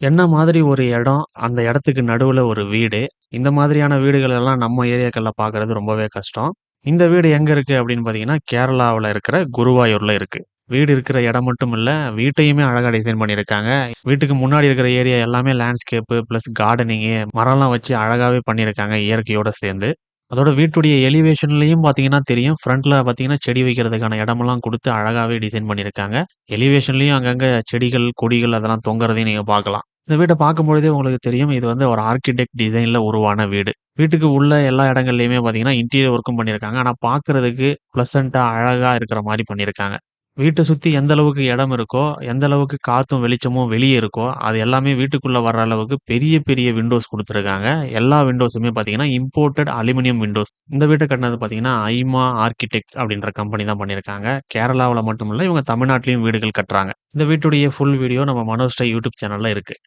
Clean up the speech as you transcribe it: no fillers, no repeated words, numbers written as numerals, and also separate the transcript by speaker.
Speaker 1: என்ன மாதிரி ஒரு இடம், அந்த இடத்துக்கு நடுவுல ஒரு வீடு. இந்த மாதிரியான வீடுகள் எல்லாம் நம்ம ஏரியாக்கள்ல பார்க்கறது ரொம்பவே கஷ்டம். இந்த வீடு எங்க இருக்கு அப்படின்னு பார்த்தீங்கன்னா, கேரளாவுல இருக்கிற குருவாயூர்ல இருக்கு. வீடு இருக்கிற இடம் மட்டும் இல்ல, வீட்டையுமே அழகா டிசைன் பண்ணியிருக்காங்க. வீட்டுக்கு முன்னாடி இருக்கிற ஏரியா எல்லாமே லேண்ட்ஸ்கேப்பு பிளஸ் கார்டனிங்கு, மரம்லாம் வச்சு அழகாவே பண்ணியிருக்காங்க இயற்கையோட சேர்ந்து. அதோட வீட்டுடைய எலிவேஷன்லயும் பார்த்தீங்கன்னா தெரியும். ஃப்ரண்ட்ல பார்த்தீங்கன்னா, செடி வைக்கிறதுக்கான இடமெல்லாம் குடுத்து அழகாவே டிசைன் பண்ணியிருக்காங்க. எலிவேஷன்லயும் அங்கங்க செடிகள், கொடிகள் அதெல்லாம் தொங்குறதையும் நீங்க பார்க்கலாம். இந்த வீட்ட பார்க்கும்பொழுதே உங்களுக்கு தெரியும். இது வந்து ஒரு ஆர்க்கிடெக்ட் டிசைன்ல உருவான வீடு. வீட்டுக்கு உள்ள எல்லா இடங்கள்லயுமே பார்த்தீங்கன்னா, இன்டீரியர் ஒர்க்கும் பண்ணியிருக்காங்க. ஆனா பார்க்கறதுக்கு பிளசன்ட்டா அழகா இருக்கிற மாரி பண்ணியிருக்காங்க. வீட்ட சுத்தி எந்த அளவுக்கு இடம் இருக்கோ, எந்த அளவுக்கு காத்தும், வெளிச்சமும் வெளிய இருக்கோ, அது எல்லாமே வீட்டுக்குள்ள வர்ற அளவுக்கு பெரிய, பெரிய விண்டோஸ் குடுத்துருக்காங்க. எல்லா விண்டோஸுமே பார்த்தீங்கன்னா, இம்போர்ட்டட் அலுமினியம் விண்டோஸ். இந்த வீட்ட கட்டுனது பார்த்தீங்கன்னா, ஐமா ஆர்க்கிடெக்ட்ஸ் அப்படின்ற கம்பெனி தான் பண்ணியிருக்காங்க. கேரளாவுல மட்டும் இல்ல, இவங்க தமிழ்நாட்டிலயும் வீடுகள் கட்டுறாங்க. இந்த வீட்டுடைய ஃபுல் வீடியோ நம்ம மனோஜ் டை யூடியூப் சேனல்ல இருக்கு.